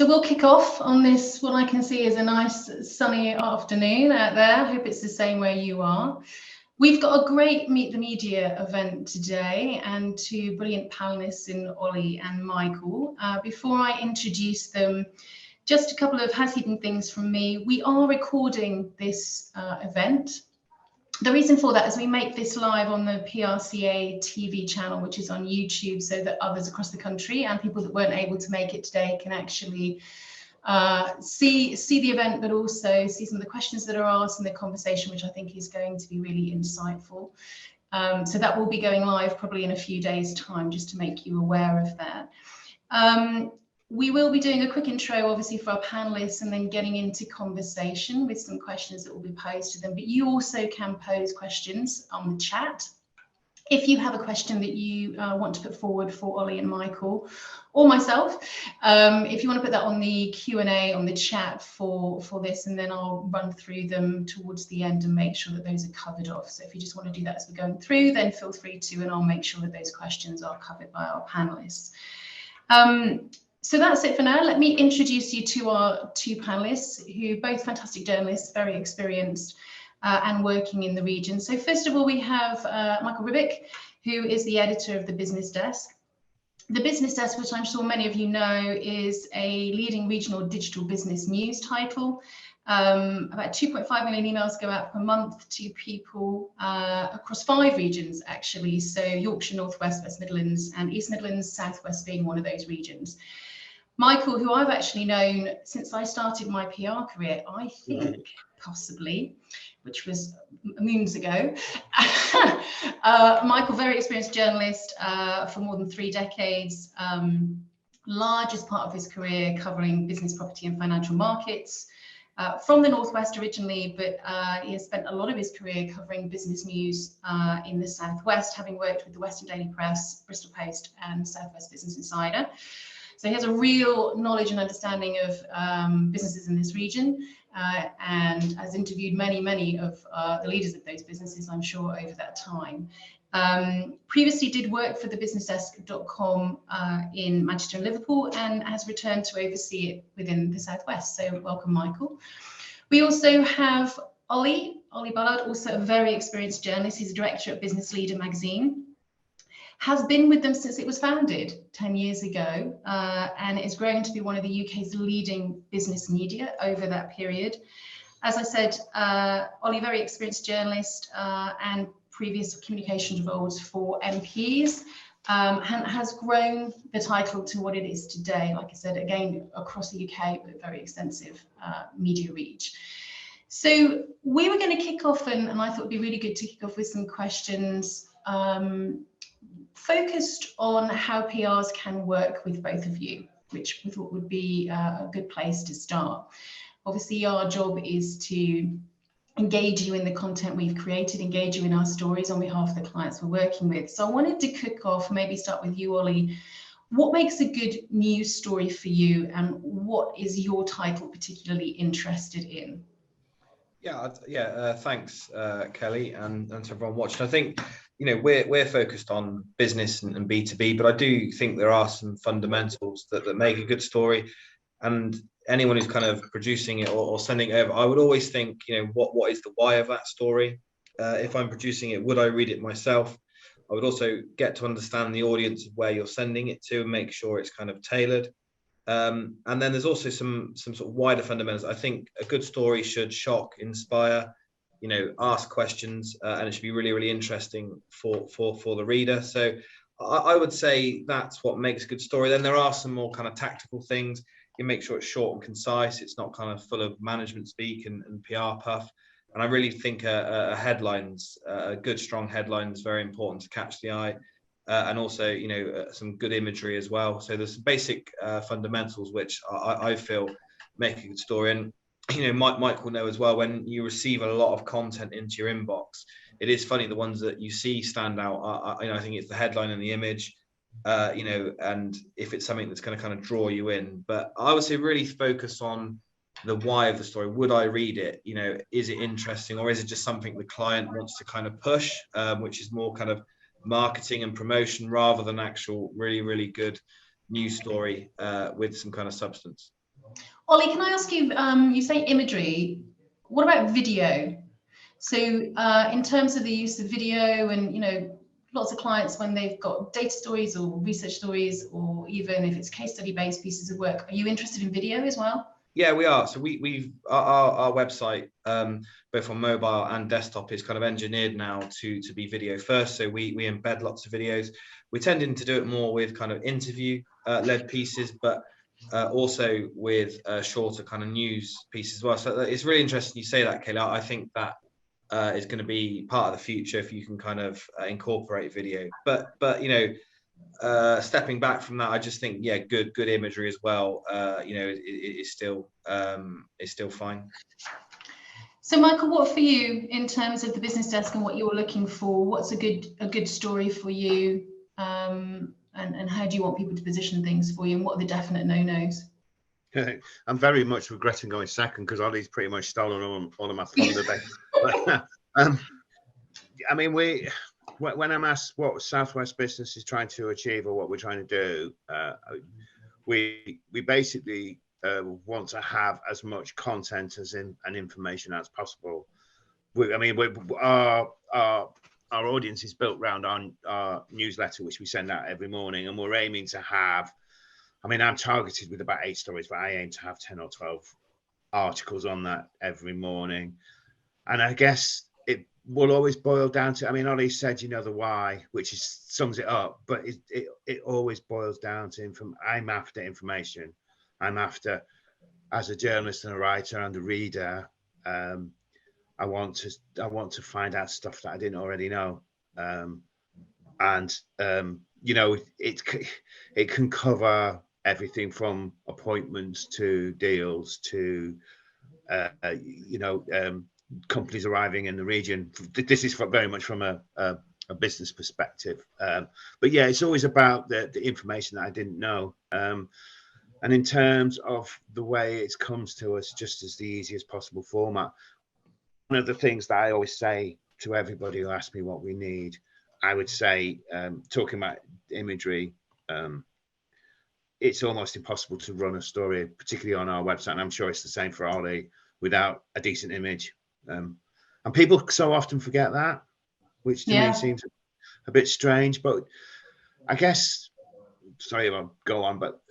So we'll kick off on this, what I can see is a nice sunny afternoon out there. I hope it's the same where you are. We've got a great Meet the Media event today and two brilliant panelists in Ollie and Michael. Before I introduce them, just a couple of housekeeping things from me. We are recording this event. The reason for that is we make this live on the PRCA TV channel, which is on YouTube, so that others across the country and people that weren't able to make it today can actually see the event, but also see some of the questions that are asked and the conversation, which I think is going to be really insightful. So that will be going live probably in a few days' time, just to make you aware of that. We will be doing a quick intro, obviously, for our panelists and then getting into conversation with some questions that will be posed to them. But you also can pose questions on the chat. If you have a question that you want to put forward for Ollie and Michael or myself, if you want to put that on the Q&A on the chat for this, and then I'll run through them towards the end and make sure that those are covered off. So if you just want to do that as we're going through, then feel free to, and I'll make sure that those questions are covered by our panelists. So that's it for now. Let me introduce you to our two panelists, who are both fantastic journalists, very experienced and working in the region. So first of all, we have Michael Ribbeck, who is the editor of the Business Desk. The Business Desk, which I'm sure many of you know, is a leading regional digital business news title. About 2.5 million emails go out per month to people across 5 regions, actually. So Yorkshire, North West, West Midlands and East Midlands, South West being one of those regions. Michael, who I've actually known since I started my PR career, I think possibly, which was moons ago. Michael, very experienced journalist for more than 3 decades, largest part of his career covering business, property and financial markets. From the Northwest originally, but he has spent a lot of his career covering business news in the Southwest, having worked with the Western Daily Press, Bristol Post and Southwest Business Insider. So he has a real knowledge and understanding of businesses in this region and has interviewed many of the leaders of those businesses, I'm sure, over that time. Previously did work for the businessdesk.com in Manchester and Liverpool, and has returned to oversee it within the Southwest. So welcome, Michael. We also have Ollie Ballard, also a very experienced journalist. He's a director at Business Leader magazine. Has been with them since it was founded 10 years ago, and is growing to be one of the UK's leading business media over that period. As I said, Ollie, very experienced journalist and previous communications roles for MPs, has grown the title to what it is today. Like I said, again, across the UK, but very extensive media reach. So we were going to kick off, and I thought it'd be really good to kick off with some questions focused on how PRs can work with both of you, which we thought would be a good place to start. Obviously, our job is to engage you in the content we've created, engage you in our stories on behalf of the clients we're working with. So I wanted to kick off, maybe start with you, Ollie. What makes a good news story for you, and what is your title particularly interested in? Thanks, Kelly, and to everyone watching. I think, you know, we're focused on business and B2B, but I do think there are some fundamentals that make a good story. And anyone who's kind of producing it or sending it over, I would always think, you know, what is the why of that story? If I'm producing it, would I read it myself? I would also get to understand the audience of where you're sending it to and make sure it's kind of tailored. And then there's also some sort of wider fundamentals. I think a good story should shock, inspire, you know, ask questions, and it should be really interesting for the reader. So I would say that's what makes a good story. Then there are some more kind of tactical things. You make sure it's short and concise. It's not kind of full of management speak and PR puff. And I really think a good strong headline is very important to catch the eye. And also, you know, some good imagery as well. So there's some basic fundamentals which I feel make a good story. And, you know, Mike will know as well, when you receive a lot of content into your inbox, it is funny, the ones that you see stand out. You know, I think it's the headline and the image, you know, and if it's something that's going to kind of draw you in. But I would say really focus on the why of the story. Would I read it? You know, is it interesting, or is it just something the client wants to kind of push, which is more kind of marketing and promotion rather than actual really good news story with some kind of substance? Ollie, can I ask you, you say imagery, what about video? So in terms of the use of video, and lots of clients, when they've got data stories or research stories, or even if it's case study based pieces of work, are you interested in video as well? Yeah, we are. So we've our website, both on mobile and desktop, is kind of engineered now to be video first. So we embed lots of videos. We're tending to do it more with kind of interview led pieces, but also with shorter kind of news pieces as well. So it's really interesting you say that, Kayla. I think that is going to be part of the future if you can kind of incorporate video. But stepping back from that, I just think, yeah, good imagery as well. Is still fine. So, Michael, what for you in terms of the business desk and what you're looking for? What's a good story for you, and how do you want people to position things for you? And what are the definite no-nos? I'm very much regretting going second because Ollie's pretty much stolen all of my thunder. I mean, when I'm asked what Southwest Business is trying to achieve or what we're trying to do, we basically want to have as much content and information as possible. Our audience is built around our newsletter, which we send out every morning, and we're aiming to have, I'm targeted with about 8 stories, but I aim to have 10 or 12 articles on that every morning. And I guess it will always boil down to, Ollie said, the why, which sums it up, but it always boils down to I'm after information. I'm after, as a journalist and a writer and a reader, I want to find out stuff that I didn't already know. It can cover everything from appointments to deals to companies arriving in the region. This is very much from a business perspective, but yeah, it's always about the information that I didn't know, and in terms of the way it comes to us, just as the easiest possible format. One of the things that I always say to everybody who asks me what we need, I would say, talking about imagery, it's almost impossible to run a story, particularly on our website, and I'm sure it's the same for Ollie, without a decent image. And people so often forget that, which to me seems a bit strange. But I guess, sorry, I'll go on, but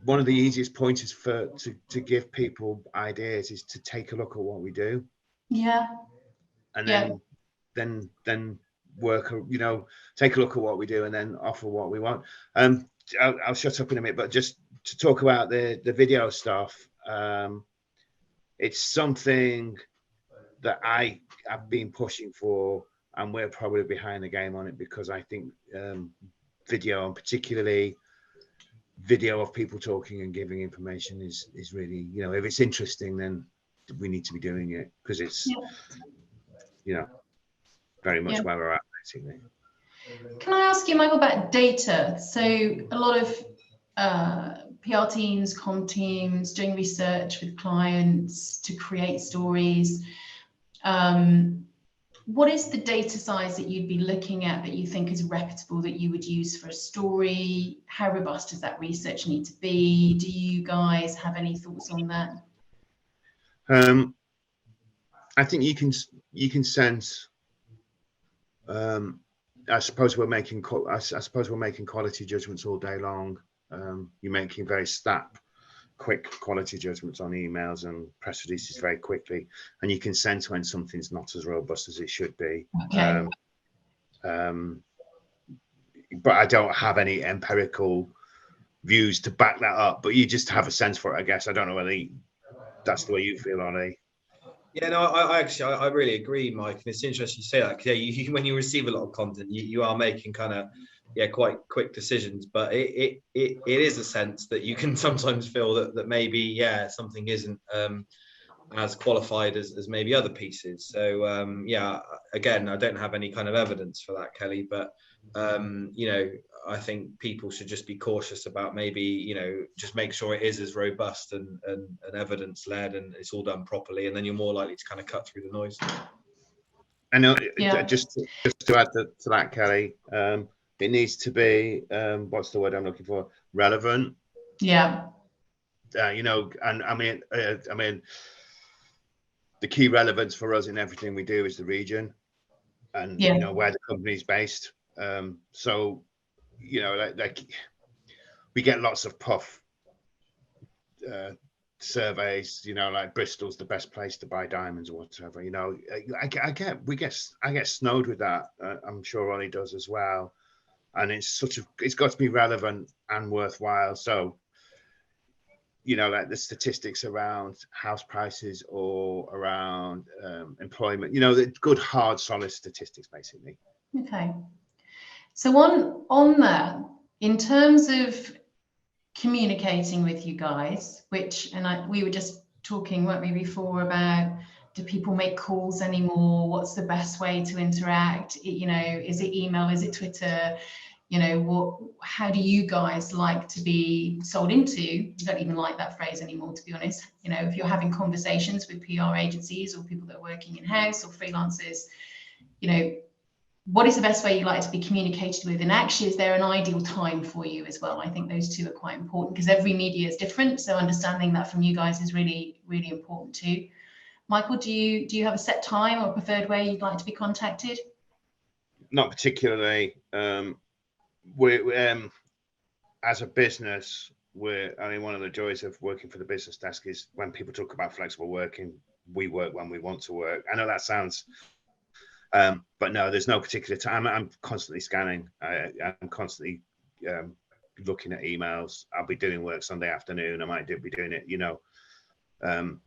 one of the easiest pointers to give people ideas is to take a look at what we do. Yeah. And then work, take a look at what we do and then offer what we want. I'll shut up in a minute, but just to talk about the video stuff, it's something that I have been pushing for, and we're probably behind the game on it, because I think video, and particularly video of people talking and giving information, is really, if it's interesting, then we need to be doing it, because it's very much where we're at, basically. Can I ask you, Michael, about data? So a lot of PR teams, comm teams doing research with clients to create stories. What is the data size that you'd be looking at that you think is reputable, that you would use for a story? How robust does that research need to be? Do you guys have any thoughts on that? I think you can sense. I suppose we're making quality judgments all day long. You're making very quick quality judgments on emails and press releases very quickly, and you can sense when something's not as robust as it should be. Okay. But I don't have any empirical views to back that up, but you just have a sense for it, I guess. I don't know whether that's the way you feel, Ollie. Yeah, no, I really agree, Mike. And it's interesting you say that, because when you receive a lot of content, you are making kind of quite quick decisions. But it is a sense that you can sometimes feel that maybe something isn't as qualified as maybe other pieces. So again, I don't have any kind of evidence for that, Kelly, but I think people should just be cautious about maybe, just make sure it is as robust and evidence led, and it's all done properly, and then you're more likely to kind of cut through the noise. I know. Just to add to that, Kelly, it needs to be what's the word I'm looking for? Relevant. Yeah. you know, and I mean, the key relevance for us in everything we do is the region, and Yeah. you know where the company's based. So, you know, like we get lots of puff surveys, you know, like Bristol's the best place to buy diamonds or whatever. You know, I get snowed with that. I'm sure Ollie does as well, and it's got to be relevant and worthwhile. So, you know, like the statistics around house prices or around employment, you know, the good, hard, solid statistics, basically. Okay. So on that, in terms of communicating with you guys, which, and we were just talking, weren't we, before, about, do people make calls anymore? What's the best way to interact? You know, is it email? Is it Twitter? You know, how do you guys like to be sold into? You don't even like that phrase anymore, to be honest. You know, if you're having conversations with PR agencies or people that are working in-house or freelancers, you know, what is the best way you like to be communicated with? And actually, is there an ideal time for you as well? I think those two are quite important, because every media is different. So understanding that from you guys is really, really important too. Michael, do you have a set time or preferred way you'd like to be contacted? Not particularly. We as a business, I mean, one of the joys of working for the business desk is when people talk about flexible working, we work when we want to work. I know that sounds, but no, there's no particular time. I'm constantly scanning. I'm constantly looking at emails. I'll be doing work Sunday afternoon. I might be doing it, you know.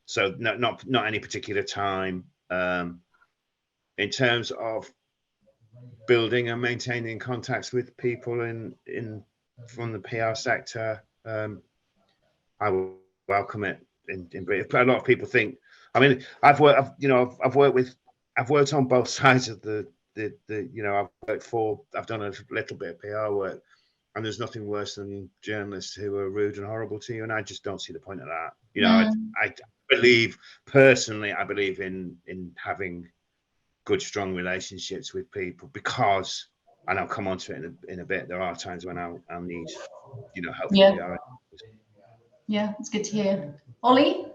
So not any particular time. In terms of building and maintaining contacts with people from the PR sector, I will welcome it in Britain. A lot of people think, I mean, I've worked on both sides of the you know, I've done a little bit of PR work, and there's nothing worse than journalists who are rude and horrible to you, and I just don't see the point of that. You know, I believe in having good, strong relationships with people, because, and I'll come on to it in a bit, there are times when I'll need, you know, help. Yeah, it's good to hear. Ollie?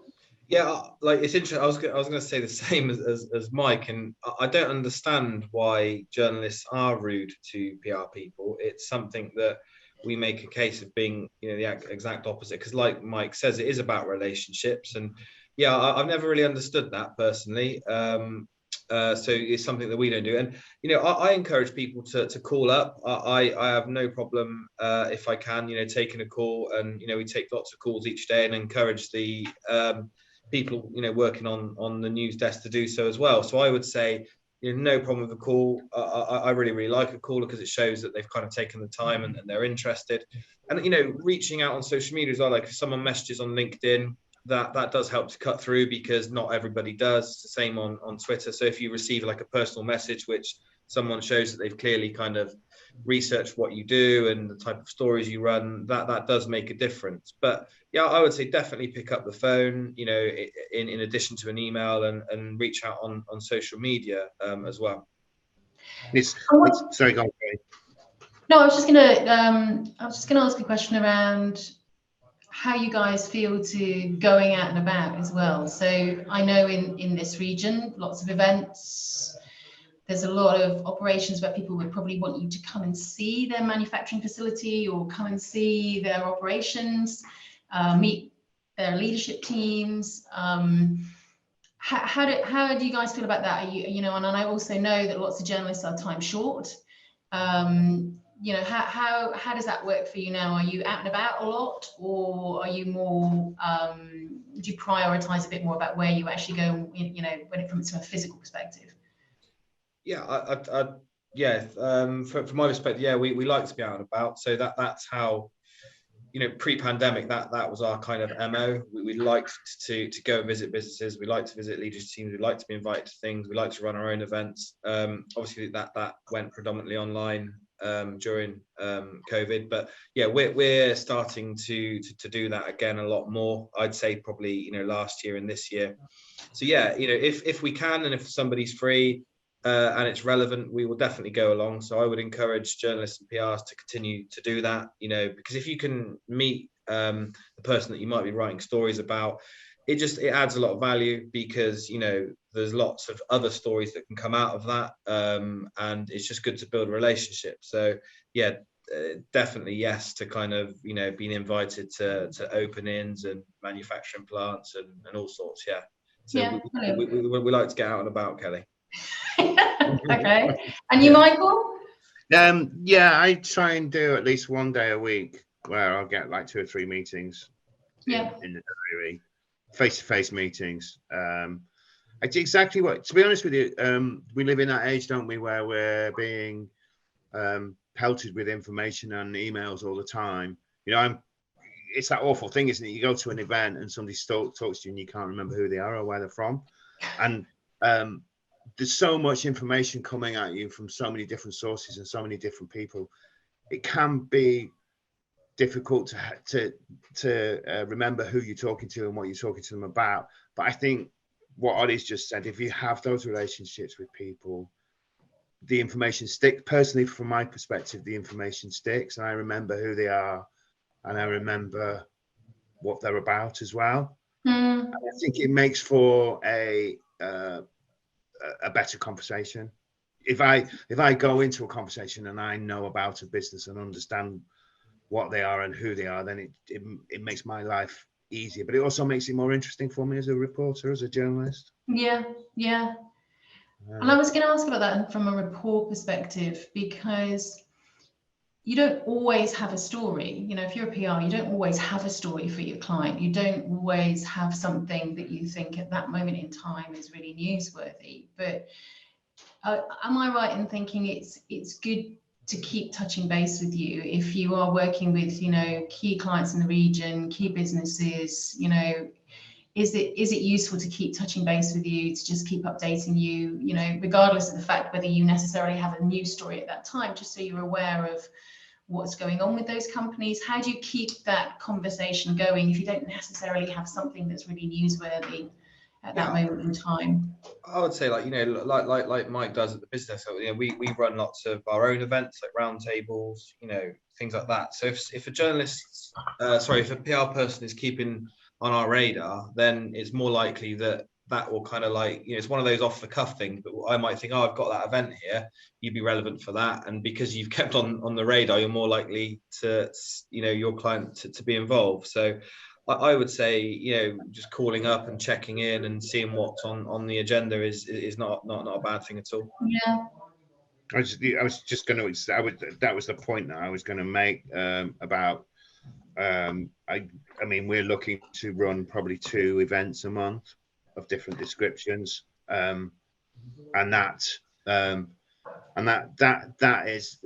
Yeah, like, it's interesting. I was going to say the same as Mike, and I don't understand why journalists are rude to PR people. It's something that we make a case of being, you know, the exact opposite, because like Mike says, it is about relationships. And yeah, I've never really understood that personally. So it's something that we don't do. And, you know, I encourage people to call up. I have no problem, if I can, you know, taking a call. And, you know, we take lots of calls each day, and encourage the people, you know, working on the news desk to do so as well. So I would say, you know, no problem with a call. I really, really like a caller, because it shows that they've kind of taken the time and they're interested. And, you know, reaching out on social media as well, like if someone messages on LinkedIn, that does help to cut through, because not everybody does. It's the same on Twitter. So if you receive like a personal message which someone shows that they've clearly kind of researched what you do and the type of stories you run, that does make a difference. But yeah, I would say definitely pick up the phone, you know, in addition to an email, and reach out on social media as well. Sorry, go on. No, I was just gonna ask a question around how you guys feel to going out and about as well. So I know in this region, lots of events, there's a lot of operations where people would probably want you to come and see their manufacturing facility, or come and see their operations, meet their leadership teams. How do you guys feel about that? You know, and I also know that lots of journalists are time short. You know, how does that work for you now? Are you out and about a lot, or are you more, do you prioritize a bit more about where you actually go, you know, when it comes from a physical perspective? Yeah, from my perspective, yeah, we like to be out and about. So that's how, you know, pre-pandemic, that was our kind of MO. We liked to go and visit businesses. We like to visit leadership teams. We like to be invited to things. We like to run our own events. Obviously that went predominantly online during COVID, but yeah, we're starting to do that again a lot more. I'd say probably, you know, last year and this year. So yeah, you know, if we can, and if somebody's free and it's relevant, we will definitely go along. So I would encourage journalists and PRs to continue to do that, you know, because if you can meet the person that you might be writing stories about. It adds a lot of value, because, you know, there's lots of other stories that can come out of that, and it's just good to build a relationship. So yeah, definitely yes to kind of, you know, being invited to openings and manufacturing plants and all sorts. Yeah, so Yeah, we like to get out and about, Kelly. Okay, and you, Michael? Yeah, I try and do at least one day a week where I'll get like 2 or 3 meetings in the diary, face-to-face meetings. It's exactly what, to be honest with you, we live in that age, don't we, where we're being pelted with information and emails all the time. You know, it's that awful thing, isn't it? You go to an event and somebody talks to you and you can't remember who they are or where they're from. And there's so much information coming at you from so many different sources and so many different people. It can be difficult to remember who you're talking to and what you're talking to them about. But I think what Ollie's just said, if you have those relationships with people, the information sticks. Personally, from my perspective, the information sticks, and I remember who they are, and I remember what they're about as well. I think it makes for a better conversation. If I go into a conversation and I know about a business and understand what they are and who they are, then it makes my life easier, but it also makes it more interesting for me as a reporter, as a journalist. Yeah. And I was going to ask about that from a report perspective, because you don't always have a story. You know, if you're a PR, you don't always have a story for your client. You don't always have something that you think at that moment in time is really newsworthy. But am I right in thinking it's good to keep touching base with you if you are working with, you know, key clients in the region, key businesses? You know, is it useful to keep touching base with you, to just keep updating you, you know, regardless of the fact whether you necessarily have a news story at that time, just so you're aware of what's going on with those companies? How do you keep that conversation going if you don't necessarily have something that's really newsworthy at that moment in time? I would say, like, you know, like Mike does at the business. So, you know, we run lots of our own events, like roundtables, you know, things like that. So if a journalist, if a PR person is keeping on our radar, then it's more likely that will kind of, like, you know, it's one of those off the cuff things. But I might think, oh, I've got that event here, you'd be relevant for that, and because you've kept on the radar, you're more likely to, you know, your client to be involved. So I would say, you know, just calling up and checking in and seeing what's on the agenda is not a bad thing at all. Yeah. I was just going to, that was the point that I was going to make about, I mean, we're looking to run probably 2 events a month of different descriptions, and that is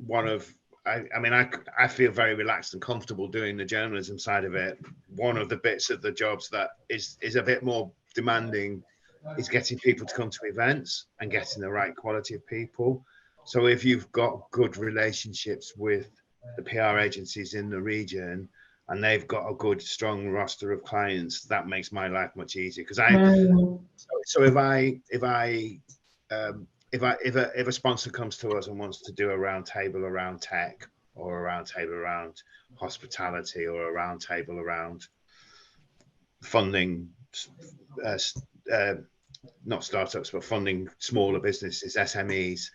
one of, I mean, I feel very relaxed and comfortable doing the journalism side of it. One of the bits of the jobs that is a bit more demanding is getting people to come to events and getting the right quality of people. So if you've got good relationships with the PR agencies in the region and they've got a good, strong roster of clients, that makes my life much easier. Because so if a sponsor comes to us and wants to do a round table around tech, or a round table around hospitality, or a round table around funding, not startups, but funding smaller businesses, SMEs,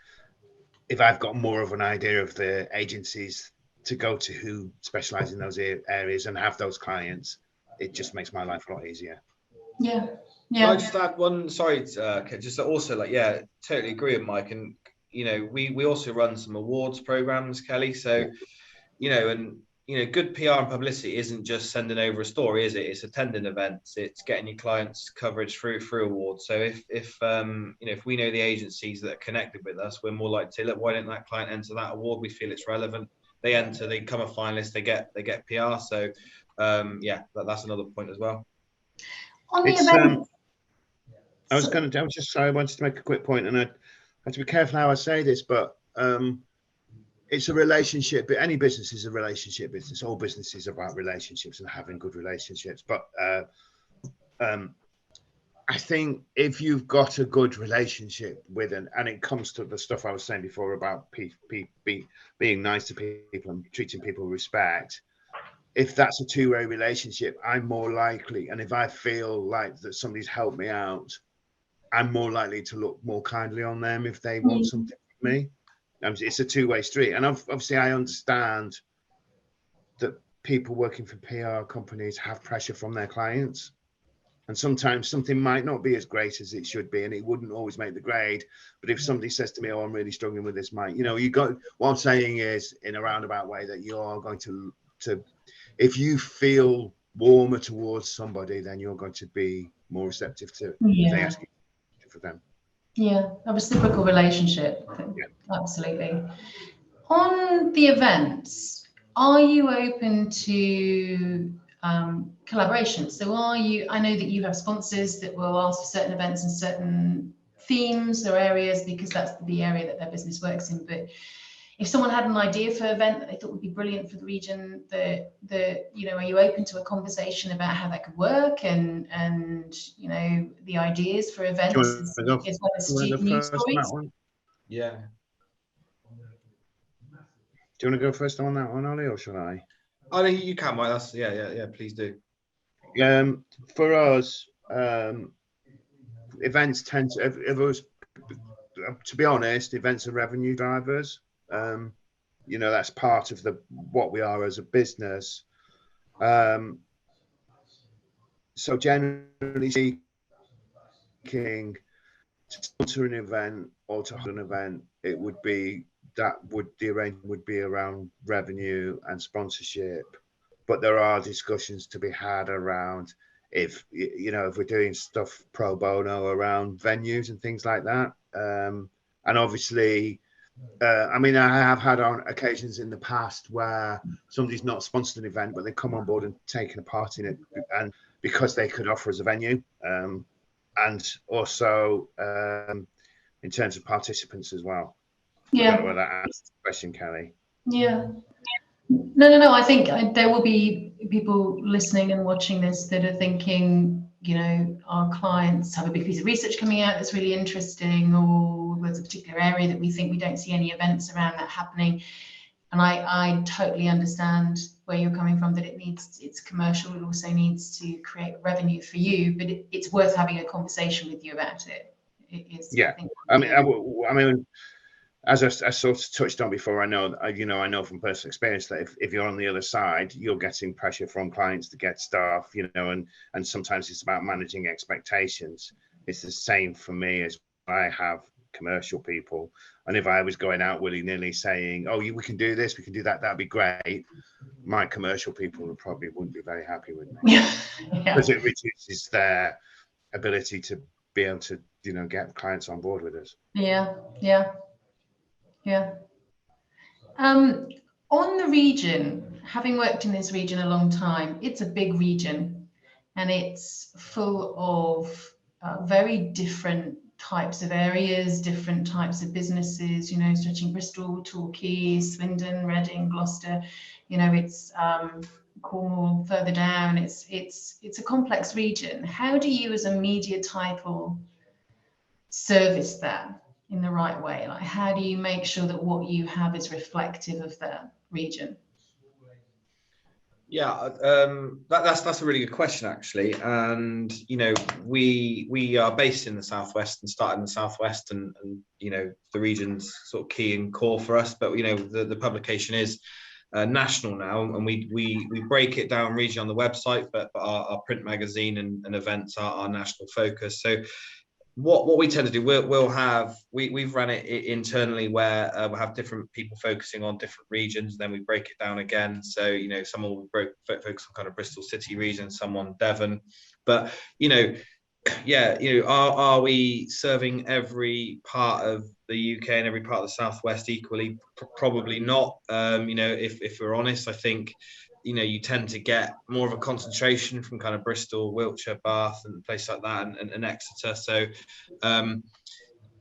if I've got more of an idea of the agencies to go to who specialize in those areas and have those clients, it just makes my life a lot easier. Yeah. Can I just add one? Sorry, just also, like, yeah, totally agree with Mike. And, you know, we also run some awards programs, Kelly. So, you know, and, you know, good PR and publicity isn't just sending over a story, is it? It's attending events. It's getting your clients coverage through awards. So if you know, if we know the agencies that are connected with us, we're more likely to say, look, why didn't that client enter that award? We feel it's relevant. They enter, they become a finalist, they get PR. So yeah, that's another point as well. On the event, I wanted to make a quick point, and I have to be careful how I say this, but it's a relationship. Any business is a relationship business. All businesses are about relationships and having good relationships. But I think if you've got a good relationship with and it comes to the stuff I was saying before about being nice to people and treating people with respect, if that's a two-way relationship, I'm more likely, and if I feel like that somebody's helped me out, I'm more likely to look more kindly on them if they want something from me. It's a two-way street. And obviously I understand that people working for PR companies have pressure from their clients. And sometimes something might not be as great as it should be, and it wouldn't always make the grade. But if somebody says to me, "Oh, I'm really struggling with this, Mike," you got, what I'm saying is, in a roundabout way, that you are going to if you feel warmer towards somebody, then you're going to be more receptive to if they ask you for them. Yeah, a reciprocal relationship. Yeah. Absolutely. On the events, are you open to collaboration? So I know that you have sponsors that will ask for certain events and certain themes or areas because that's the area that their business works in. But if someone had an idea for an event that they thought would be brilliant for the region, are you open to a conversation about how that could work and the ideas for events as well as news stories? Yeah. Do you want to go first on that one, Ollie, or should I? I think you can, Mike. Yeah. Please do. For us, events tend to, if it was, to be honest, events are revenue drivers. That's part of what we are as a business. So generally speaking, to sponsor an event or to hold an event, the arrangement would be around revenue and sponsorship. But there are discussions to be had around if we're doing stuff pro bono around venues and things like that. And obviously, I have had on occasions in the past where somebody's not sponsored an event, but they come on board and taken a part in it, and because they could offer us a venue, and also in terms of participants as well. Yeah. I don't know whether that answers the question, Kelly. Yeah. No. I think there will be people listening and watching this that are thinking, our clients have a big piece of research coming out that's really interesting, or there's a particular area that we think we don't see any events around that happening. And I totally understand where you're coming from, that it's commercial, it also needs to create revenue for you, but it's worth having a conversation with you about it. It is. Yeah. I mean, as I sort of touched on before, I know from personal experience that if you're on the other side, you're getting pressure from clients to get staff, and sometimes it's about managing expectations. It's the same for me as I have commercial people. And if I was going out willy-nilly saying, "Oh, we can do this, we can do that, that'd be great," my commercial people wouldn't be very happy with me. Because it reduces their ability to be able to, get clients on board with us. Yeah. On the region, having worked in this region a long time, it's a big region and it's full of very different types of areas, different types of businesses, stretching Bristol, Torquay, Swindon, Reading, Gloucester, it's Cornwall further down. It's a complex region. How do you as a media title service that in the right way? Like, how do you make sure that what you have is reflective of that region? Yeah, that's a really good question, actually. And we are based in the southwest and started in the southwest, and the region's sort of key and core for us. But the publication is national now, and we break it down region on the website, but our print magazine and events are our national focus. So what we tend to do, we've run it internally where we'll have different people focusing on different regions, then we break it down again. So someone will focus on kind of Bristol City region, someone Devon, but are we serving every part of the UK and every part of the southwest equally? Probably not. If we're honest, I think you tend to get more of a concentration from kind of Bristol, Wiltshire, Bath, and places like that, and Exeter. So,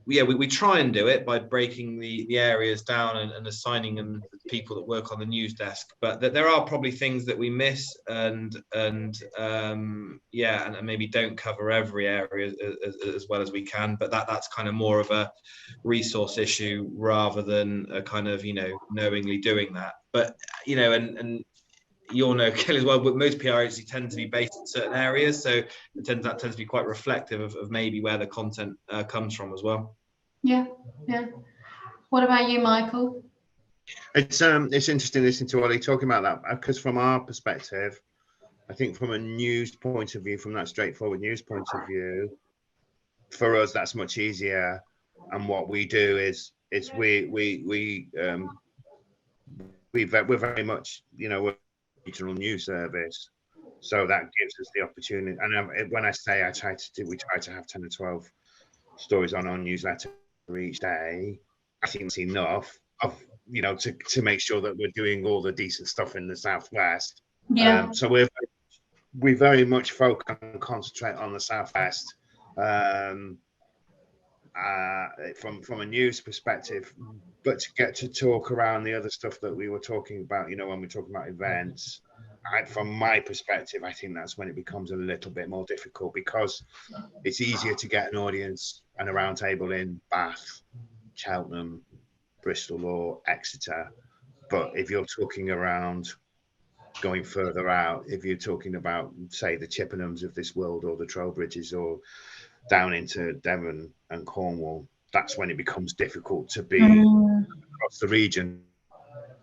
we try and do it by breaking the areas down and assigning them people that work on the news desk. But there are probably things that we miss and maybe don't cover every area as well as we can. But that's kind of more of a resource issue rather than a kind of knowingly doing that. But and you'll know, Kelly, as well, but most PR agencies tend to be based in certain areas, so that tends to be quite reflective of maybe where the content comes from as well. Yeah. What about you, Michael? It's interesting listening to Ollie talking about that, because from our perspective, I think from a news point of view, from that straightforward news point of view, for us that's much easier. And what we do is we're very much, we're a regional news service, so that gives us the opportunity. And when I say we try to have 10 or 12 stories on our newsletter each day, I think it's enough of to make sure that we're doing all the decent stuff in the Southwest. Yeah. So we very much focus and concentrate on the Southwest from a news perspective, but to get to talk around the other stuff that we were talking about, when we're talking about events, from my perspective, I think that's when it becomes a little bit more difficult, because it's easier to get an audience and a round table in Bath, Cheltenham, Bristol or Exeter. But if you're talking around going further out, if you're talking about, say, the Chippenhams of this world, or the Trowbridges, or down into Devon and Cornwall, that's when it becomes difficult to be across the region,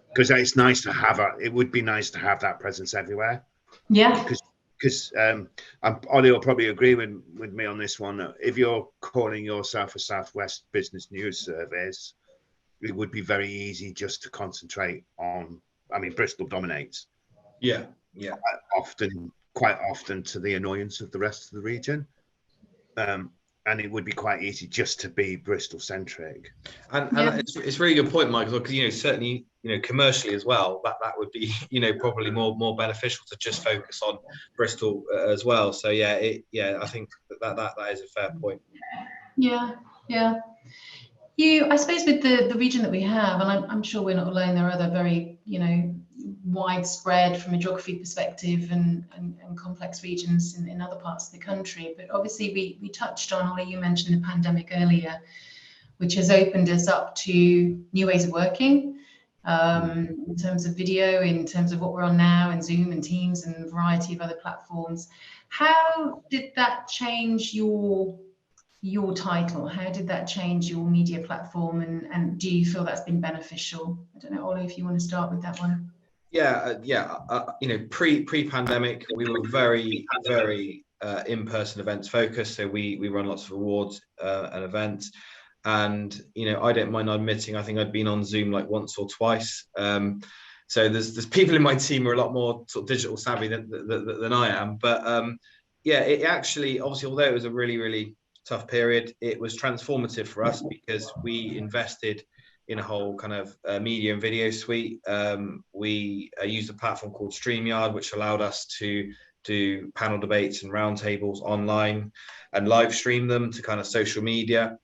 because it's nice to have it would be nice to have that presence everywhere. Yeah. Because Ollie will probably agree with me on this one, that if you're calling yourself a Southwest business news service, it would be very easy just to concentrate on, Bristol dominates. Yeah. Quite often to the annoyance of the rest of the region. And it would be quite easy just to be Bristol centric. And it's a really good point, Michael, because certainly commercially as well, that would be probably more beneficial to just focus on Bristol as well. So I think that is a fair point. Yeah. I suppose with the region that we have, and I'm sure we're not alone, there are other very widespread from a geography perspective and complex regions in other parts of the country. But obviously we touched on, Ollie, you mentioned the pandemic earlier, which has opened us up to new ways of working, in terms of video, in terms of what we're on now, and Zoom and Teams and a variety of other platforms. How did that change your title? How did that change your media platform, and do you feel that's been beneficial? I don't know, Ollie, if you want to start with that one. Pre-pandemic, we were very in-person events focused, so we run lots of awards and events, and I don't mind admitting, I think I'd been on Zoom like once or twice. So there's people in my team who are a lot more sort of digital savvy than I am, but it actually, obviously, although it was a really tough period, it was transformative for us, because we invested in a whole kind of media and video suite. We used a platform called StreamYard, which allowed us to do panel debates and roundtables online and live stream them to kind of social media.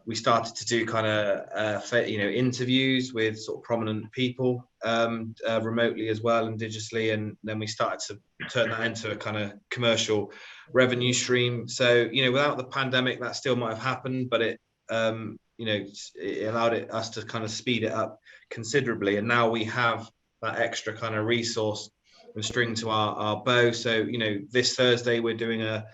We started to do kind of interviews with sort of prominent people remotely as well and digitally, and then we started to turn that into a kind of commercial revenue stream. So without the pandemic, that still might have happened, but it allowed us to kind of speed it up considerably, and now we have that extra kind of resource and string to our bow. So this Thursday we're doing a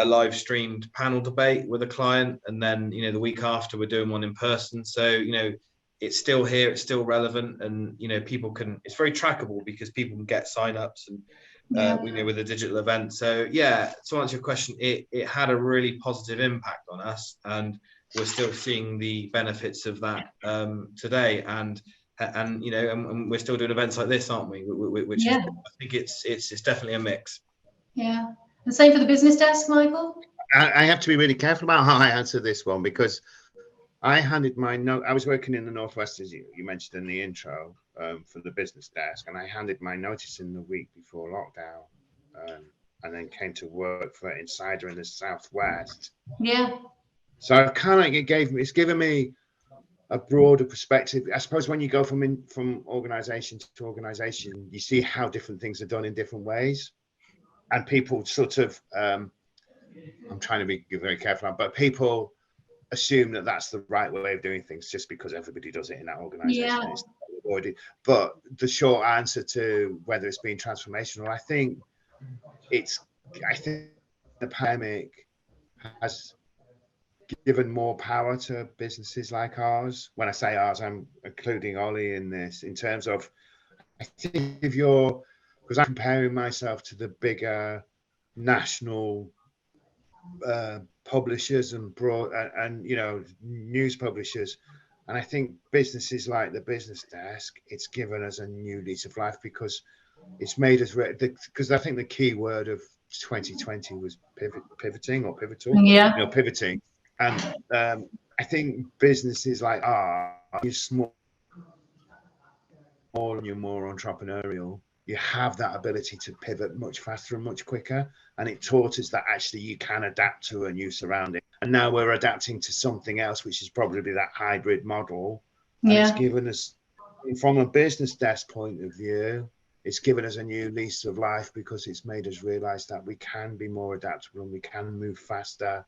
live streamed panel debate with a client, and then the week after we're doing one in person. So it's still here, it's still relevant, and people can, it's very trackable because people can get sign-ups and with a digital event. So to answer your question, it had a really positive impact on us, and we're still seeing the benefits of that today, and we're still doing events like this, aren't we? Which is, I think it's definitely a mix. Yeah. The same for the business desk, Michael? I have to be really careful about how I answer this one, because I handed my note. I was working in the Northwest, as you mentioned in the intro, for the business desk, and I handed my notice in the week before lockdown, and then came to work for Insider in the Southwest. Yeah. So I've kind of it's given me a broader perspective. I suppose when you go from organisation to organisation, you see how different things are done in different ways. And people sort of, I'm trying to be very careful, but people assume that that's the right way of doing things just because everybody does it in that organisation. Yeah. It's not avoided. But the short answer to whether it's been transformational, I think the pandemic has given more power to businesses like ours. When I say ours, I'm including Ollie in this, in terms of, I think if you're, because I'm comparing myself to the bigger national publishers and news publishers, and I think businesses like the Business Desk, it's given us a new lease of life, because it's made us because I think the key word of 2020 was pivoting or pivotal, pivoting. And I think businesses like ours, you're small and you're more entrepreneurial, you have that ability to pivot much faster and much quicker. And it taught us that actually you can adapt to a new surrounding. And now we're adapting to something else, which is probably that hybrid model. And it's given us, from a Business Desk point of view, it's given us a new lease of life, because it's made us realize that we can be more adaptable and we can move faster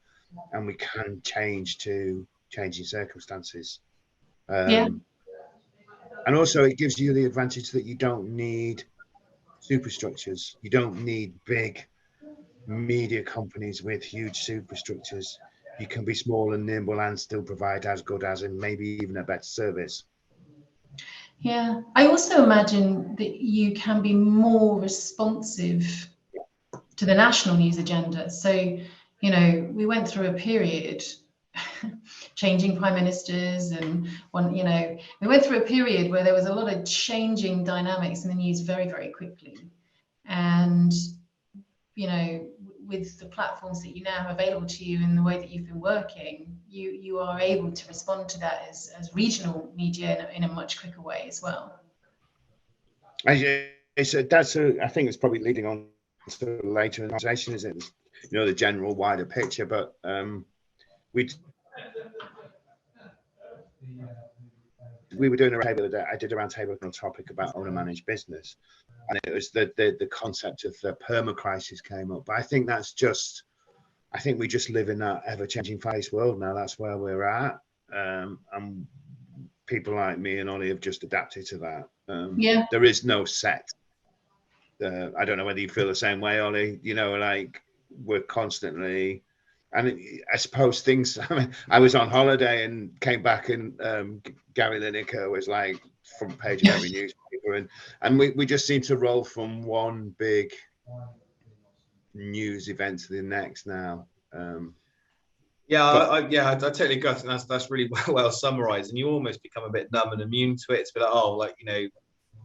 and we can change to changing circumstances. And also it gives you the advantage that you don't need superstructures. You don't need big media companies with huge superstructures. You can be small and nimble and still provide as good as, and maybe even a better service. Yeah, I also imagine that you can be more responsive to the national news agenda. So, we went through a period changing prime ministers, and we went through a period where there was a lot of changing dynamics in the news very, very quickly. And, with the platforms that you now have available to you in the way that you've been working, you are able to respond to that as regional media in a much quicker way as well. I think it's probably leading on to later in the conversation, is it? The general wider picture, but we were doing a table today. I did a round table on a topic about owner managed business, and it was the concept of the perma crisis came up. But I think I think we just live in that ever changing fast world now. That's where we're at, and people like me and Ollie have just adapted to that. There is no set. I don't know whether you feel the same way, Ollie. We're constantly. And I suppose things, I was on holiday and came back, and Gary Lineker was like front page of every newspaper. And we just seem to roll from one big news event to the next now. I totally agree. I think that's really well summarized. And you almost become a bit numb and immune to it. It's a bit like,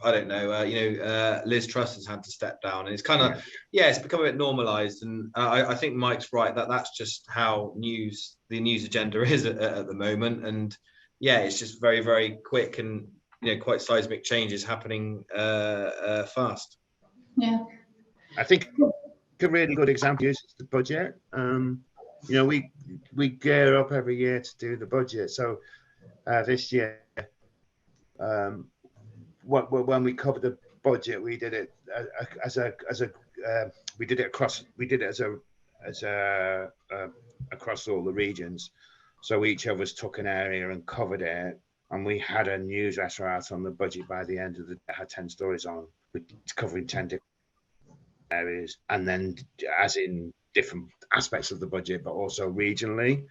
I don't know, Liz Truss has had to step down, and it's kind of, it's become a bit normalized. And I think Mike's right that that's just how the news agenda is at the moment. And it's just very, very quick, and, quite seismic changes happening fast. Yeah. I think a really good example is the budget. We gear up every year to do the budget. So this year, when we covered the budget, we did it across all the regions. So each of us took an area and covered it, and we had a newsletter out on the budget by the end of the day. Had 10 stories on, covering 10 different areas, and then as in different aspects of the budget, but also regionally.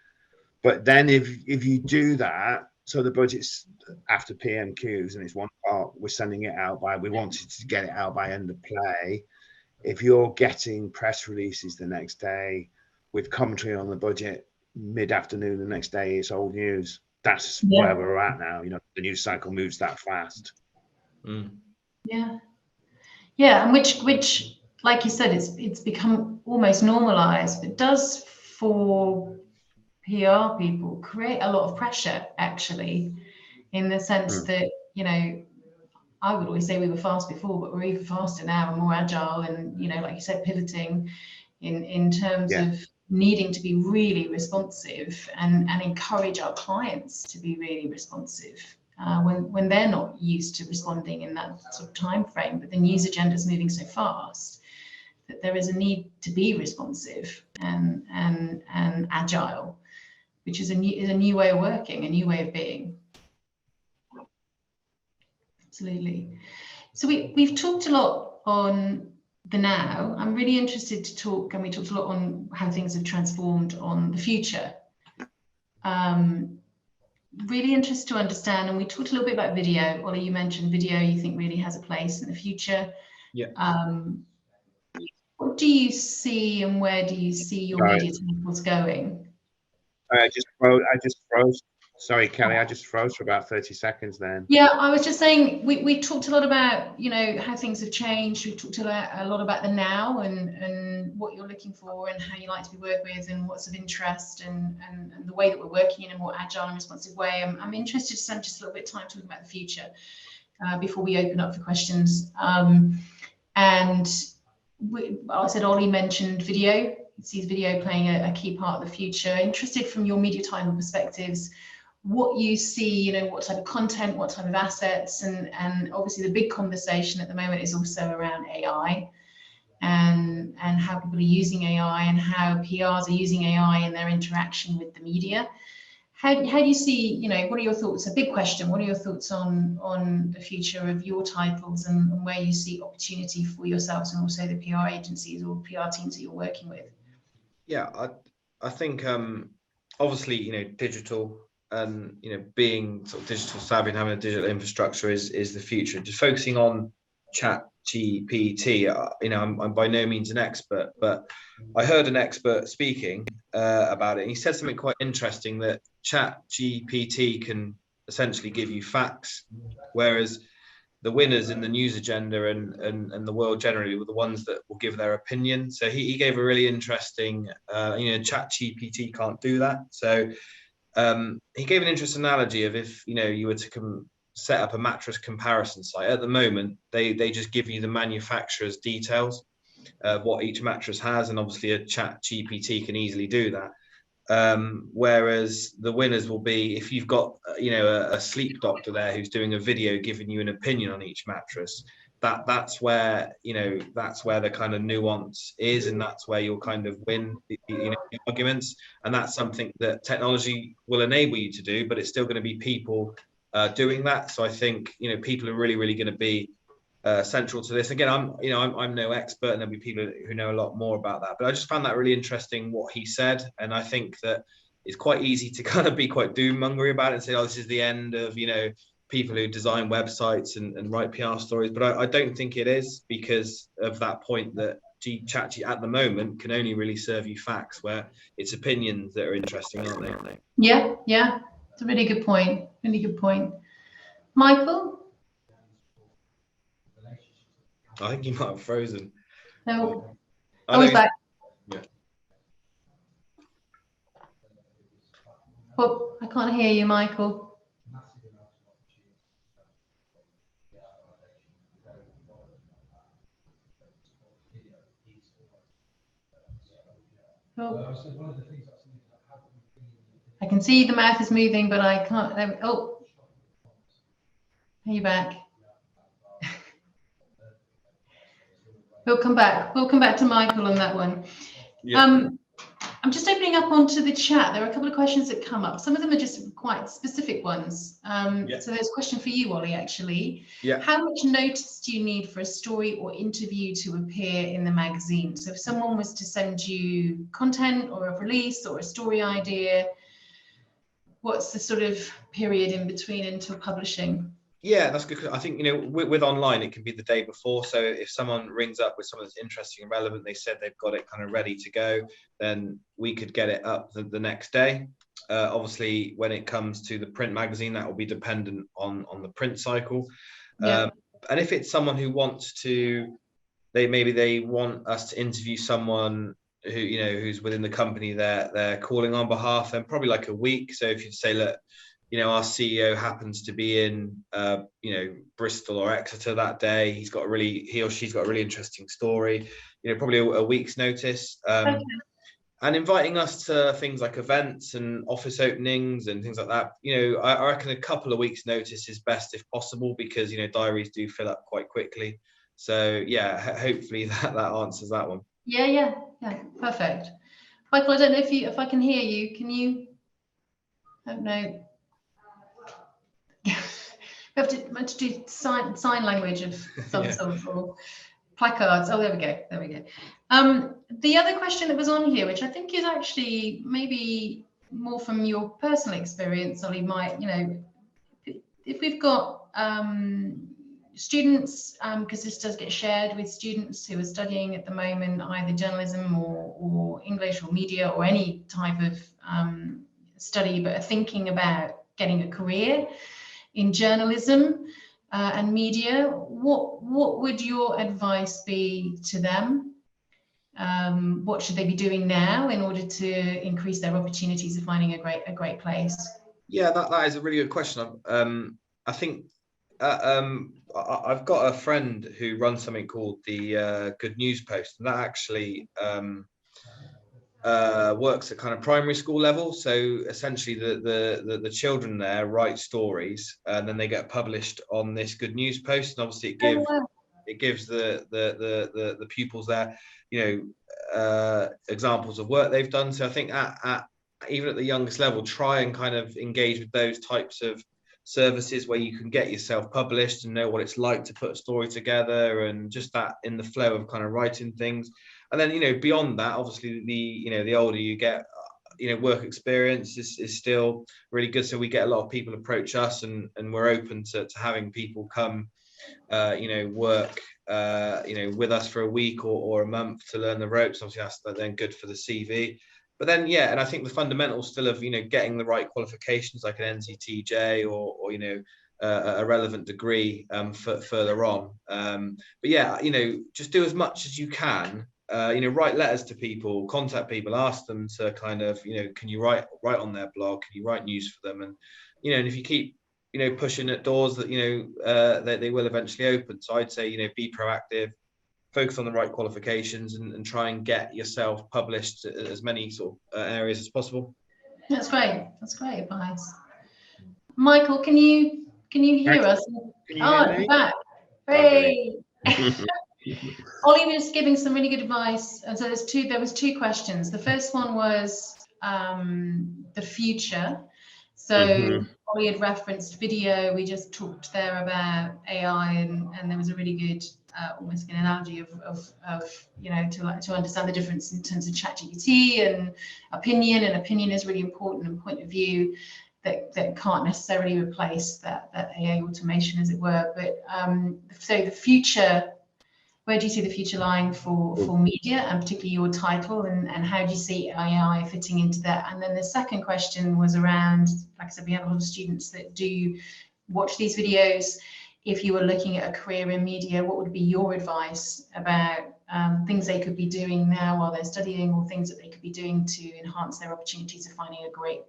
But then if you do that, so the budget's after PMQs, and it's one part, we're sending it out we wanted to get it out by end of play. If you're getting press releases the next day with commentary on the budget mid-afternoon the next day, it's old news. That's where we're at now. The news cycle moves that fast. Yeah, and which like you said, it's become almost normalized, but does, for PR people, create a lot of pressure, actually, in the sense that, I would always say we were fast before, but we're even faster now and more agile, and, like you said, pivoting in terms of needing to be really responsive and encourage our clients to be really responsive when they're not used to responding in that sort of time frame. But the news agenda is moving so fast that there is a need to be responsive and agile, which is a new way of working, a new way of being. Absolutely. So we've talked a lot on the now. I'm really interested to talk, and we talked a lot on how things have transformed on the future. Really interested to understand, and we talked a little bit about video. Ollie, you mentioned video you think really has a place in the future. Yeah. What do you see, and where do you see your media tables going? I just froze. Sorry, Kelly, I just froze for about 30 seconds then. Yeah, I was just saying, we talked a lot about, you know, how things have changed. We talked a lot about the now and what you're looking for and how you like to be worked with and what's of interest and the way that we're working in a more agile and responsive way. I'm interested to spend just a little bit of time talking about the future before we open up for questions. I said Ollie mentioned video. He sees video playing a key part of the future. Interested from your media time perspectives, what you see, you know, what type of content, what type of assets, and obviously the big conversation at the moment is also around AI and how people are using AI and how PRs are using AI in their interaction with the media. How do you see, you know, what are your thoughts? A big question. What are your thoughts on the future of your titles and where you see opportunity for yourselves and also the PR agencies or PR teams that you're working with? Yeah, I think obviously, you know, digital and, you know, being sort of digital savvy and having a digital infrastructure is the future. Just focusing on ChatGPT, you know, I'm by no means an expert, but I heard an expert speaking about it, and he said something quite interesting, that ChatGPT can essentially give you facts, whereas the winners in the news agenda and the world generally were the ones that will give their opinion. So he gave a really interesting, you know, ChatGPT can't do that. So he gave an interesting analogy of, if, you know, you were to set up a mattress comparison site. At the moment, they just give you the manufacturer's details of what each mattress has, and obviously a ChatGPT can easily do that. Whereas the winners will be if you've got, you know, a sleep doctor there who's doing a video giving you an opinion on each mattress. That's where, you know, that's where the kind of nuance is, and that's where you'll kind of win the, you know, the arguments. And that's something that technology will enable you to do, but it's still going to be people doing that. So I think, you know, people are really going to be central to this. Again, I'm no expert, and there'll be people who know a lot more about that, but I just found that really interesting what he said. And I think that it's quite easy to kind of be quite doom mongery about it and say, oh, this is the end of, you know, people who design websites and write PR stories. But I don't think it is, because of that point that ChatGPT at the moment can only really serve you facts, where it's opinions that are interesting, aren't they? Yeah, it's a really good point. Really good point. Michael? I think you might have frozen. No. Oh, he's back. Yeah. Oh, I can't hear you, Michael. Oh. I can see the mouth is moving, but I can't. Oh, are you back? We'll come back. We'll come back to Michael on that one. Yeah. I'm just opening up onto the chat. There are a couple of questions that come up. Some of them are just quite specific ones. So there's a question for you, Ollie, actually. Yeah. How much notice do you need for a story or interview to appear in the magazine? So if someone was to send you content or a release or a story idea, what's the sort of period in between until publishing? Yeah, that's good. I think, you know, with online, it can be the day before. So if someone rings up with something that's interesting and relevant, they said they've got it kind of ready to go, then we could get it up the next day. Obviously, when it comes to the print magazine, that will be dependent on the print cycle. Yeah. And if it's someone who wants to, they want us to interview someone who, you know, who's within the company they're calling on behalf, then probably like a week. So if you say, look, you know, our CEO happens to be in, you know, Bristol or Exeter that day. He or she's got a really interesting story. You know, probably a week's notice. Okay. And inviting us to things like events and office openings and things like that. You know, I reckon a couple of weeks' notice is best if possible, because, you know, diaries do fill up quite quickly. So yeah, hopefully that answers that one. Yeah, perfect. Michael, I don't know if I can hear you. Can you? I don't know. We have to do sign language of some Yeah. sort, or placards. Oh, there we go. There we go. The other question that was on here, which I think is actually maybe more from your personal experience, Ollie, might, if we've got students, because this does get shared with students who are studying at the moment, either journalism or English or media or any type of study, but are thinking about getting a career in journalism and media, what would your advice be to them? What should they be doing now in order to increase their opportunities of finding a great place? Yeah, that is a really good question. I think I've got a friend who runs something called the Good News Post, and that actually works at kind of primary school level. So essentially, the children there write stories, and then they get published on this Good News Post, and obviously it gives the pupils there, examples of work they've done. So I think even at the youngest level, try and kind of engage with those types of services where you can get yourself published and know what it's like to put a story together, and just that in the flow of kind of writing things. And then, beyond that, obviously the older you get, work experience is still really good. So we get a lot of people approach us, and we're open to having people come, work, with us for a week or a month to learn the ropes. Obviously that's then good for the CV. But then, and I think the fundamentals still of, getting the right qualifications like an NCTJ or a relevant degree further on. But just do as much as you can. Write letters to people, contact people, ask them to kind of, can you write on their blog? Can you write news for them? And, and if you keep, pushing at doors that, they will eventually open. So I'd say, be proactive, focus on the right qualifications, and try and get yourself published at as many sort of areas as possible. That's great. That's great advice. Michael, can you hear us? Can you hear me? Back. Hey. Ollie was giving some really good advice, and so there was two questions. The first one was the future. So Ollie had referenced video. We just talked there about AI, and there was a really good almost an analogy of to understand the difference in terms of ChatGPT and opinion. And opinion is really important, and point of view that can't necessarily replace that AI automation, as it were. But so the future. Where do you see the future lying for media, and particularly your title, and how do you see AI fitting into that? And then the second question was around, like I said, we have a lot of students that do watch these videos. If you were looking at a career in media, what would be your advice about things they could be doing now while they're studying, or things that they could be doing to enhance their opportunities of finding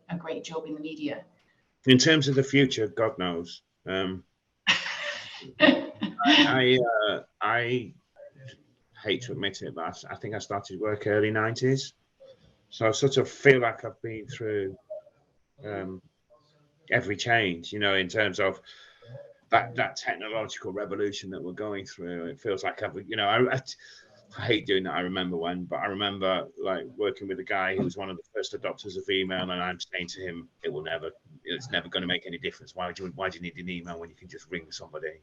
a great job in the media? In terms of the future, God knows. I hate to admit it, but I think I started work early 90s. So I sort of feel like I've been through every change, in terms of that technological revolution that we're going through. It feels like I hate doing that. I remember like working with a guy who was one of the first adopters of email, and I'm saying to him, it's never going to make any difference. Why do you need an email when you can just ring somebody,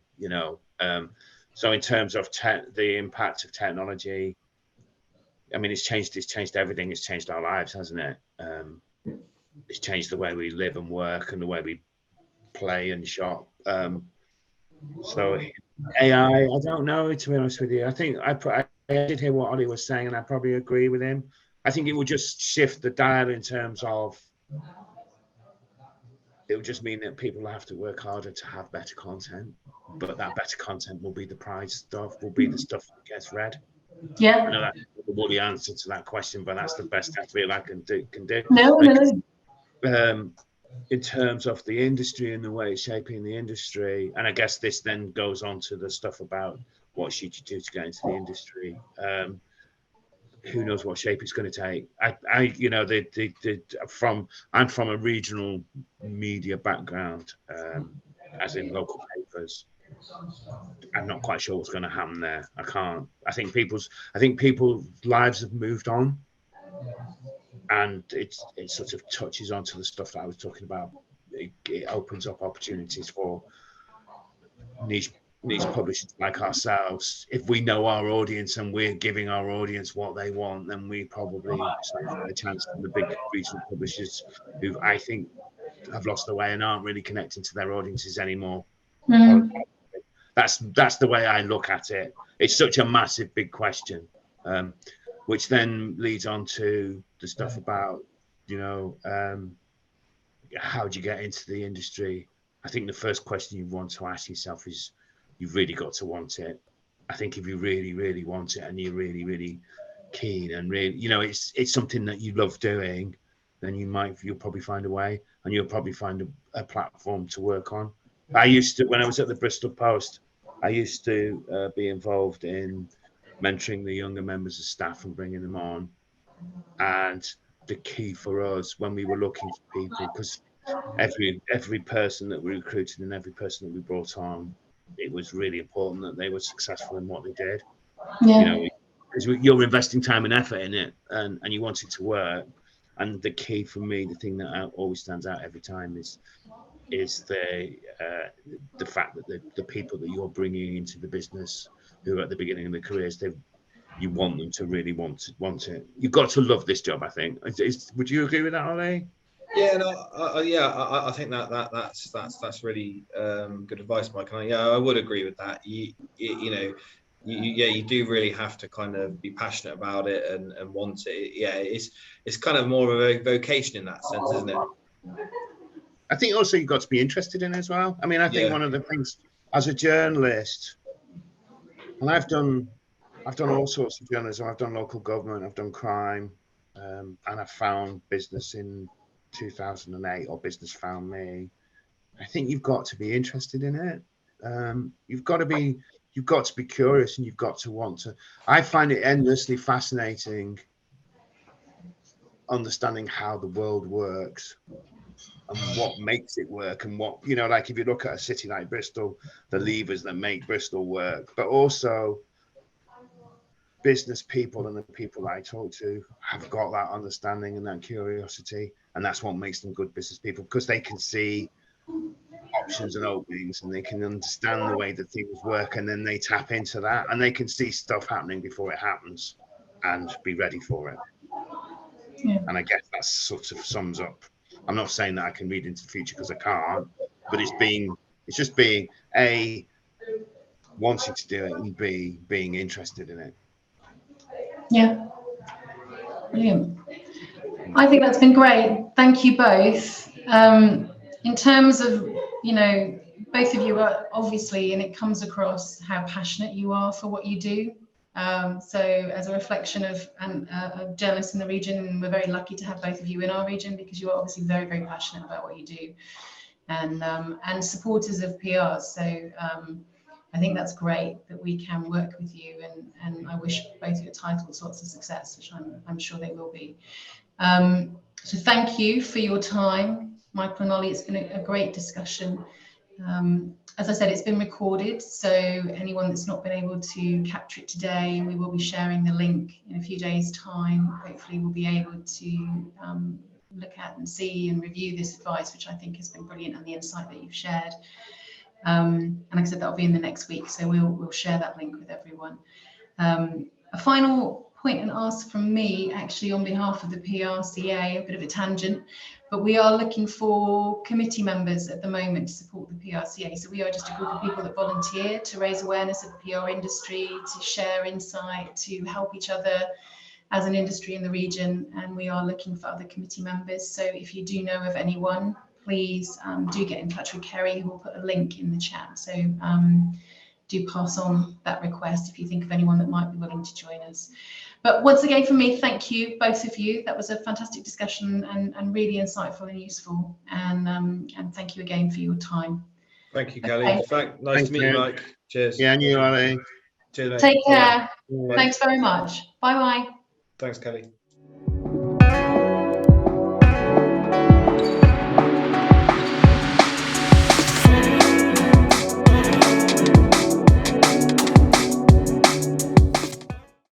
So in terms of the impact of technology, I mean, it's changed everything. It's changed our lives, hasn't it? It's changed the way we live and work, and the way we play and shop. So AI, I don't know, to be honest with you. I think I did hear what Ollie was saying, and I probably agree with him. I think it will just shift the dial in terms of, it will just mean that people have to work harder to have better content, but that better content will be the prize stuff, will be the stuff that gets read. Yeah. I know that's the woolly answer to that question, but that's the best I feel I can do. No. In terms of the industry and the way it's shaping the industry, and I guess this then goes on to the stuff about what should you do to get into the industry. Who knows what shape it's going to take? I'm from a regional media background, as in local papers. I'm not quite sure what's going to happen there. I think people's lives have moved on, and it sort of touches onto the stuff that I was talking about. It opens up opportunities for niche publishers like ourselves, if we know our audience and we're giving our audience what they want, then we probably stand a chance than the big regional publishers who I think have lost their way and aren't really connecting to their audiences anymore. Mm. That's the way I look at it. It's such a massive, big question, which then leads on to the stuff about, you know, how do you get into the industry? I think the first question you want to ask yourself is, you've really got to want it. I think if you really, really want it and you're really, really keen and really, you know, it's something that you love doing, then you'll probably find a way, and you'll probably find a platform to work on. I used to, when I was at the Bristol Post, I used to be involved in mentoring the younger members of staff and bringing them on. And the key for us when we were looking for people, because every person that we recruited and every person that we brought on, it was really important that they were successful in what they did. Yeah. You know, because you're investing time and effort in it, and you want it to work. And the key for me, the thing that always stands out every time is the fact that the people that you're bringing into the business who are at the beginning of their careers, you want them to really want it. You've got to love this job, I think. Would you agree with that, Ollie? Yeah, no, I think that's really good advice, Mike. And I would agree with that. You know, you do really have to kind of be passionate about it and want it. Yeah, it's kind of more of a vocation in that sense, isn't it? I think also you've got to be interested in it as well. I mean, I think one of the things as a journalist, and I've done all sorts of journalism. I've done local government, I've done crime, and I found business in 2008, or business found me. I think you've got to be interested in it. You've got to be curious, and you've got to want to. I find it endlessly fascinating understanding how the world works and what makes it work, and what, you know, like if you look at a city like Bristol, the levers that make Bristol work, but also business people and the people I talk to have got that understanding and that curiosity, and that's what makes them good business people, because they can see options and openings, and they can understand the way that things work, and then they tap into that, and they can see stuff happening before it happens and be ready for it. Yeah. And I guess that sort of sums up. I'm not saying that I can read into the future, because I can't, but it's just being A, wanting to do it, and B, being interested in it. Yeah, brilliant. I think that's been great. Thank you both. In terms of, you know, both of you are obviously, and it comes across how passionate you are for what you do. So as a reflection of a journalist in the region, we're very lucky to have both of you in our region, because you are obviously very, very passionate about what you do, and supporters of PR. So I think that's great that we can work with you, and I wish both your titles lots of success, which I'm sure they will be. So thank you for your time, Michael and Ollie. It's been a great discussion. As I said, it's been recorded, so anyone that's not been able to capture it today, we will be sharing the link in a few days' time. Hopefully we'll be able to look at and see and review this advice, which I think has been brilliant, and the insight that you've shared. And like I said, that'll be in the next week, so we'll share that link with everyone. A final point and ask from me, actually, on behalf of the PRCA, a bit of a tangent, but we are looking for committee members at the moment to support the PRCA. So we are just a group of people that volunteer to raise awareness of the PR industry, to share insight, to help each other as an industry in the region, and we are looking for other committee members. So if you do know of anyone, please do get in touch with Kerry, who will put a link in the chat. So do pass on that request if you think of anyone that might be willing to join us. But once again, from me, thank you, both of you. That was a fantastic discussion, and really insightful and useful. And thank you again for your time. Thank you, Kelly. Okay. Nice to meet you, Mike. Cheers. Yeah, and you, Ollie. Cheers, mate. Take care. Bye. Thanks very much. Bye-bye. Thanks, Kelly.